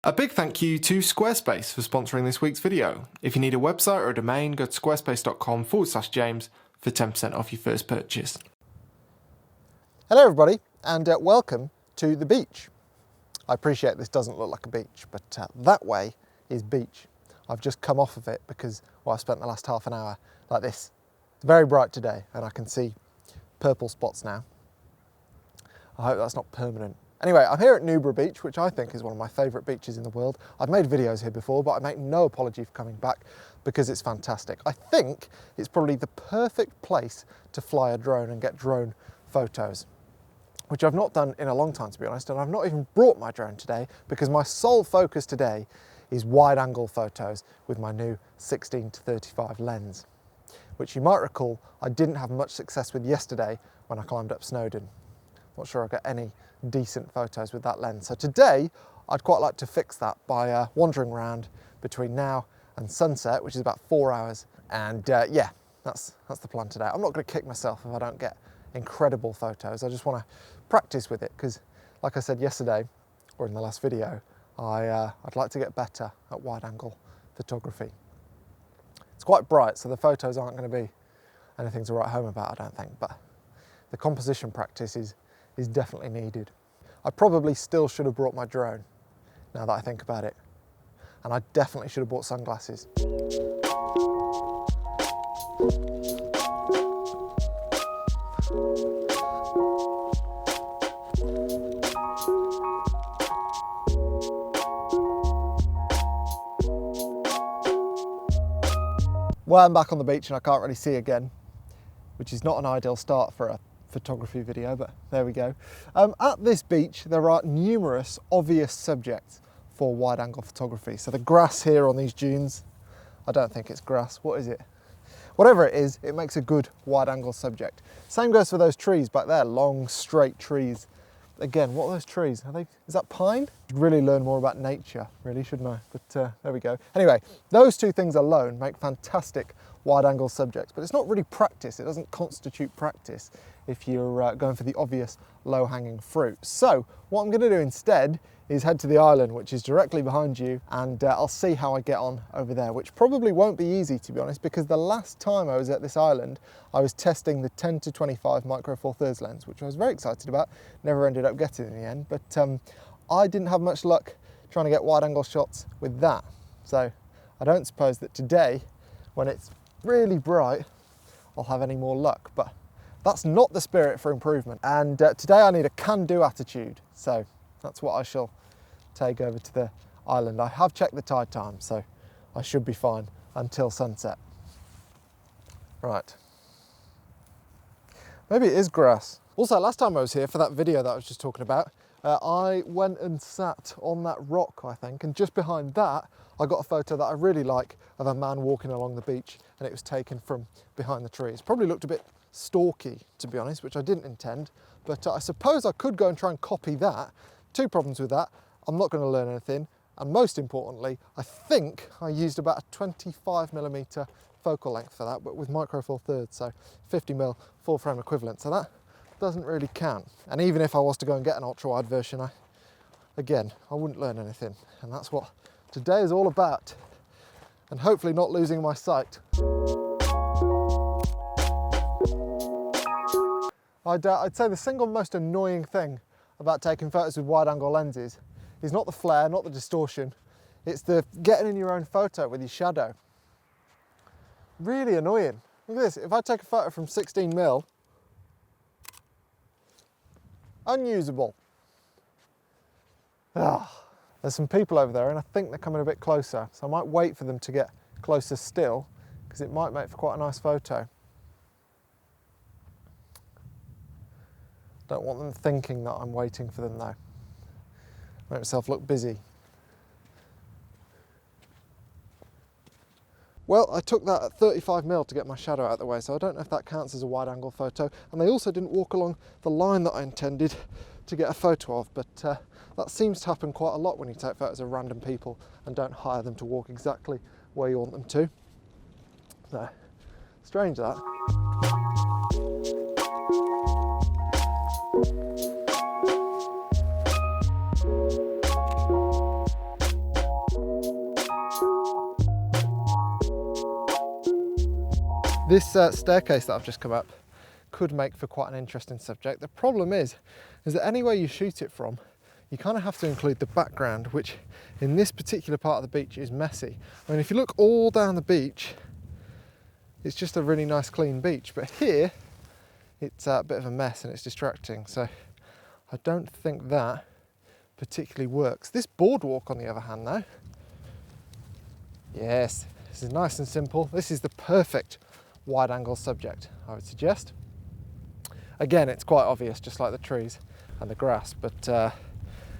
A big thank you to Squarespace for sponsoring this week's video. If you need a website or a domain, go to squarespace.com/James for 10% off your first purchase. Hello everybody, and welcome to the beach. I appreciate this doesn't look like a beach, but that way is beach. I've just come off of it because, well, I spent the last half an hour like this. It's very bright today and I can see purple spots now. I hope that's not permanent. Anyway, I'm here at Newborough Beach, which I think is one of my favourite beaches in the world. I've made videos here before, but I make no apology for coming back because it's fantastic. I think it's probably the perfect place to fly a drone and get drone photos, which I've not done in a long time, to be honest, and I've not even brought my drone today because my sole focus today is wide-angle photos with my new 16-35 lens, which you might recall I didn't have much success with yesterday when I climbed up Snowdon. Not sure I got any decent photos with that lens. So today, I'd quite like to fix that by wandering around between now and sunset, which is about 4 hours. And yeah, that's the plan today. I'm not going to kick myself if I don't get incredible photos. I just want to practice with it because, like I said yesterday, or in the last video, I'd like to get better at wide-angle photography. It's quite bright, so the photos aren't going to be anything to write home about, I don't think, but the composition practice is definitely needed. I probably still should have brought my drone, now that I think about it. And I definitely should have bought sunglasses. Well, I'm back on the beach and I can't really see again, which is not an ideal start for a photography video, but there we go. At this beach, there are numerous obvious subjects for wide-angle photography. So the grass here on these dunes, I don't think it's grass. What is it? Whatever it is, it makes a good wide-angle subject. Same goes for those trees back there, long, straight trees. Again, what are those trees? Is that pine? Should really learn more about nature, really, shouldn't I? But there we go. Anyway, those two things alone make fantastic wide-angle subjects, but it's not really practice. It doesn't constitute practice if you're going for the obvious low-hanging fruit. So what I'm going to do instead is head to the island, which is directly behind you, and I'll see how I get on over there, which probably won't be easy, to be honest, because the last time I was at this island, I was testing the 10-25 micro four thirds lens, which I was very excited about, never ended up getting in the end, but I didn't have much luck trying to get wide-angle shots with that. So I don't suppose that today, when it's really bright, I'll have any more luck, but that's not the spirit for improvement. And today I need a can-do attitude, so that's what I shall take over to the island. I have checked the tide time, so I should be fine until sunset. Right. Maybe it is grass. Also, last time I was here for that video that I was just talking about, I went and sat on that rock, I think, and just behind that, I got a photo that I really like of a man walking along the beach, and it was taken from behind the trees. Probably looked a bit stalky, to be honest, which I didn't intend, but I suppose I could go and try and copy that. Two problems with that: I'm not going to learn anything, and most importantly, I think I used about a 25mm focal length for that, but with micro four thirds, so 50mm full frame equivalent, so that doesn't really count. And even if I was to go and get an ultra wide version, I wouldn't learn anything, and that's what today is all about, and hopefully not losing my sight. I'd say the single most annoying thing about taking photos with wide-angle lenses is not the flare, not the distortion, it's the getting in your own photo with your shadow. Really annoying. Look at this, if I take a photo from 16mm, unusable. There's some people over there and I think they're coming a bit closer, so I might wait for them to get closer still because it might make for quite a nice photo. Don't want them thinking that I'm waiting for them though. Make myself look busy. Well, I took that at 35mm to get my shadow out of the way, so I don't know if that counts as a wide-angle photo. And they also didn't walk along the line that I intended to get a photo of, but that seems to happen quite a lot when you take photos of random people and don't hire them to walk exactly where you want them to. So, strange that. This staircase that I've just come up could make for quite an interesting subject. The problem is that anywhere you shoot it from, you kind of have to include the background, which in this particular part of the beach is messy. I mean, if you look all down the beach, it's just a really nice clean beach, but here it's a bit of a mess and it's distracting. So I don't think that particularly works. This boardwalk on the other hand though, yes, this is nice and simple. This is the perfect wide angle subject, I would suggest. Again, it's quite obvious, just like the trees and the grass, but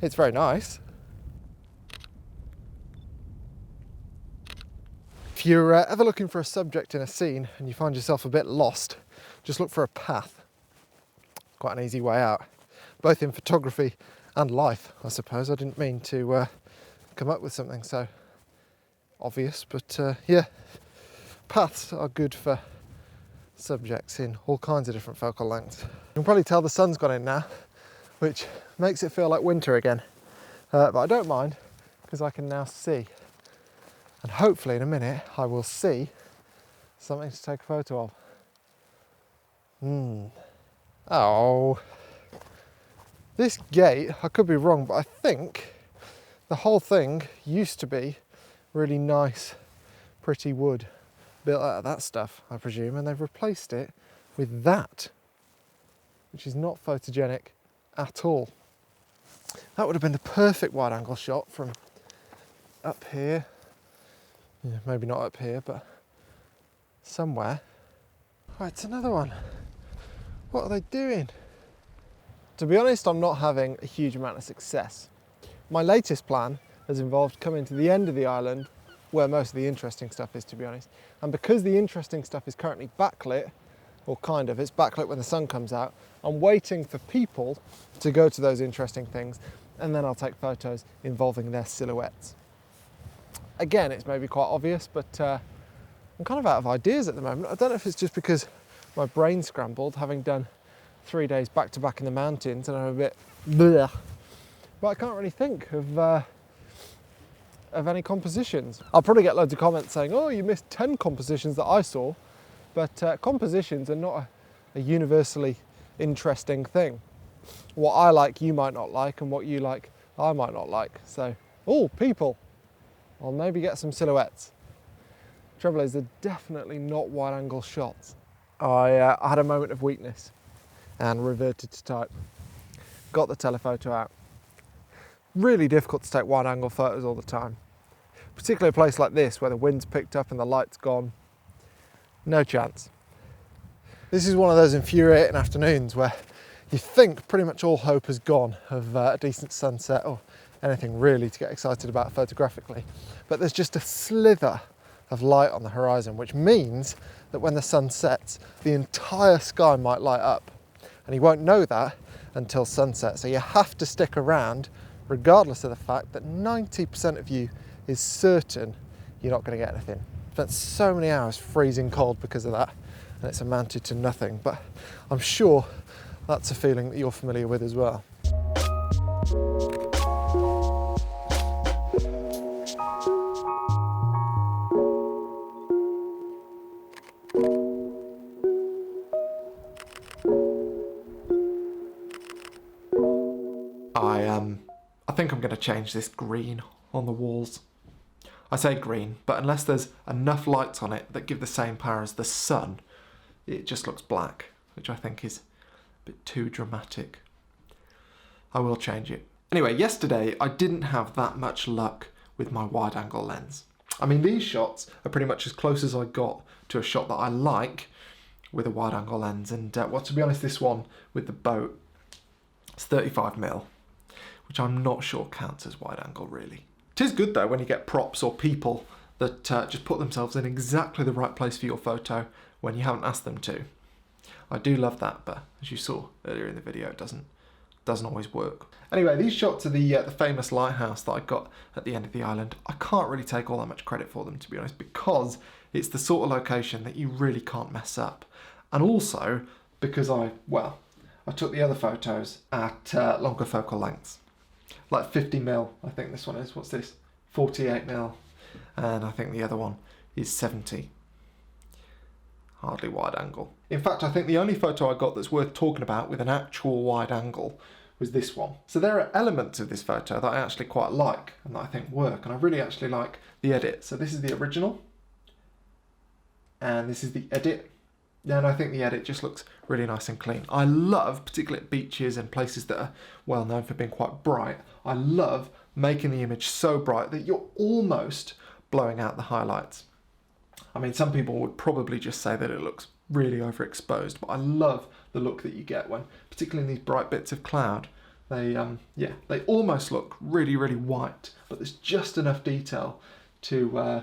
it's very nice. If you're ever looking for a subject in a scene and you find yourself a bit lost, just look for a path. Quite an easy way out, both in photography and life, I suppose. I didn't mean to come up with something so obvious, but yeah, paths are good for subjects in all kinds of different focal lengths. You can probably tell the sun's gone in now, which makes it feel like winter again. But I don't mind, because I can now see. And hopefully in a minute, I will see something to take a photo of. Oh. This gate, I could be wrong, but I think the whole thing used to be really nice, pretty wood built out of that stuff, I presume, and they've replaced it with that, which is not photogenic at all. That would have been the perfect wide angle shot from up here. Yeah, maybe not up here, but somewhere. Right, it's another one. What are they doing? To be honest, I'm not having a huge amount of success. My latest plan has involved coming to the end of the island where most of the interesting stuff is, to be honest. And because the interesting stuff is currently backlit, or kind of, it's backlit when the sun comes out, I'm waiting for people to go to those interesting things, and then I'll take photos involving their silhouettes. Again, it's maybe quite obvious, but I'm kind of out of ideas at the moment. I don't know if it's just because my brain scrambled, having done 3 days back to back in the mountains, and I'm a bit bleh. But I can't really think of any compositions. I'll probably get loads of comments saying, oh, you missed 10 compositions that I saw, but compositions are not a universally interesting thing. What I like, you might not like, and what you like, I might not like. So, oh, people. I'll maybe get some silhouettes. Trouble is, they're definitely not wide angle shots. I had a moment of weakness and reverted to type. Got the telephoto out. Really difficult to take wide angle photos all the time. Particularly a place like this where the wind's picked up and the light's gone. No chance. This is one of those infuriating afternoons where you think pretty much all hope has gone of a decent sunset or anything really to get excited about photographically. But there's just a slither of light on the horizon, which means that when the sun sets, the entire sky might light up. And you won't know that until sunset. So you have to stick around, regardless of the fact that 90% of you is certain you're not going to get anything. Spent so many hours freezing cold because of that, and it's amounted to nothing. But I'm sure that's a feeling that you're familiar with as well. I think I'm going to change this green on the walls. I say green, but unless there's enough lights on it that give the same power as the sun, it just looks black, which I think is a bit too dramatic. I will change it. Anyway, yesterday I didn't have that much luck with my wide angle lens. I mean, these shots are pretty much as close as I got to a shot that I like with a wide angle lens, and well, to be honest, this one with the boat, it's 35mm. Which I'm not sure counts as wide angle really. It is good though when you get props or people that just put themselves in exactly the right place for your photo when you haven't asked them to. I do love that, but as you saw earlier in the video, it doesn't always work. Anyway, these shots of the famous lighthouse that I got at the end of the island, I can't really take all that much credit for them, to be honest, because it's the sort of location that you really can't mess up. And also because I took the other photos at longer focal lengths. Like 50mm, I think this one is. What's this? 48mm. And I think the other one is 70. hardly wide angle. In fact, I think the only photo I got that's worth talking about with an actual wide angle was this one. So there are elements of this photo that I actually quite like and that I think work, and I really actually like the edit. So this is the original, and this is the edit. And I think the edit just looks really nice and clean. I love, particularly at beaches and places that are well known for being quite bright, I love making the image so bright that you're almost blowing out the highlights. I mean, some people would probably just say that it looks really overexposed, but I love the look that you get when, particularly in these bright bits of cloud, they almost look really, really white, but there's just enough detail to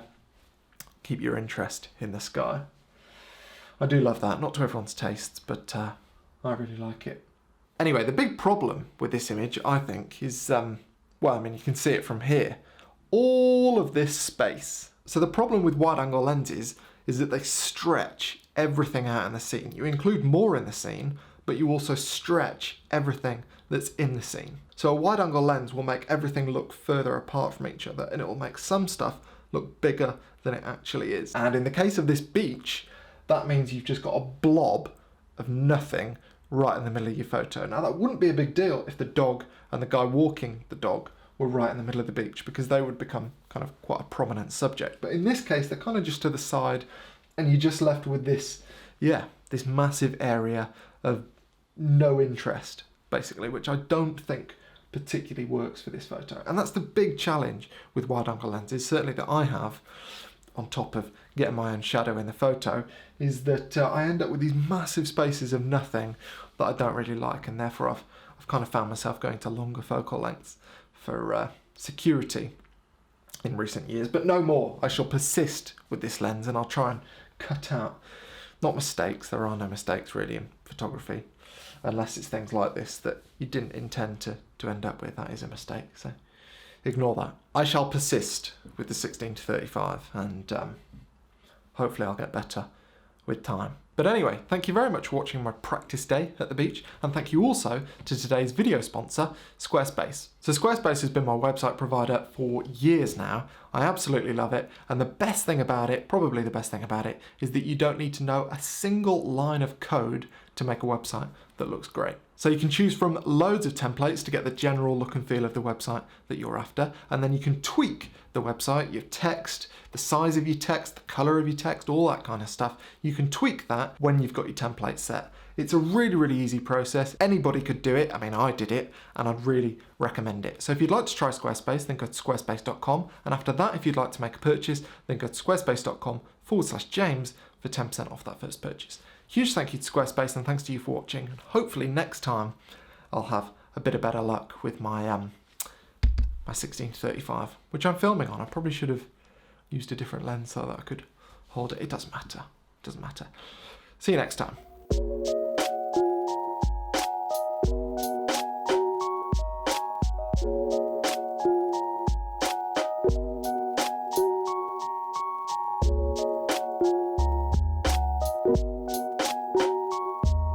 keep your interest in the sky. I do love that, not to everyone's tastes, but I really like it. Anyway, the big problem with this image, I think, is, well, I mean, you can see it from here. All of this space. So the problem with wide-angle lenses is that they stretch everything out in the scene. You include more in the scene, but you also stretch everything that's in the scene. So a wide-angle lens will make everything look further apart from each other, and it will make some stuff look bigger than it actually is. And in the case of this beach, that means you've just got a blob of nothing right in the middle of your photo. Now that wouldn't be a big deal if the dog and the guy walking the dog were right in the middle of the beach, because they would become kind of quite a prominent subject. But in this case, they're kind of just to the side, and you're just left with this, this massive area of no interest, basically, which I don't think particularly works for this photo. And that's the big challenge with wide-angle lenses, certainly that I have, on top of getting my own shadow in the photo, is that I end up with these massive spaces of nothing that I don't really like, and therefore I've kind of found myself going to longer focal lengths for security in recent years. But no more. I shall persist with this lens, and I'll try and cut out, not mistakes, there are no mistakes really in photography, unless it's things like this that you didn't intend to end up with. That is a mistake, so ignore that. I shall persist with the 16-35, and hopefully I'll get better with time. But anyway, thank you very much for watching my practice day at the beach, and thank you also to today's video sponsor, Squarespace. So Squarespace has been my website provider for years now. I absolutely love it, and the best thing about it, probably the best thing about it, is that you don't need to know a single line of code to make a website that looks great. So you can choose from loads of templates to get the general look and feel of the website that you're after, and then you can tweak the website, your text, the size of your text, the color of your text, all that kind of stuff. You can tweak that when you've got your template set. It's a really, really easy process. Anybody could do it. I mean, I did it, and I'd really recommend it. So if you'd like to try Squarespace, then go to squarespace.com. And after that, if you'd like to make a purchase, then go to squarespace.com/James for 10% off that first purchase. Huge thank you to Squarespace, and thanks to you for watching. And hopefully next time I'll have a bit of better luck with my my 16-35, which I'm filming on. I probably should have used a different lens so that I could hold it. It doesn't matter. It doesn't matter. See you next time.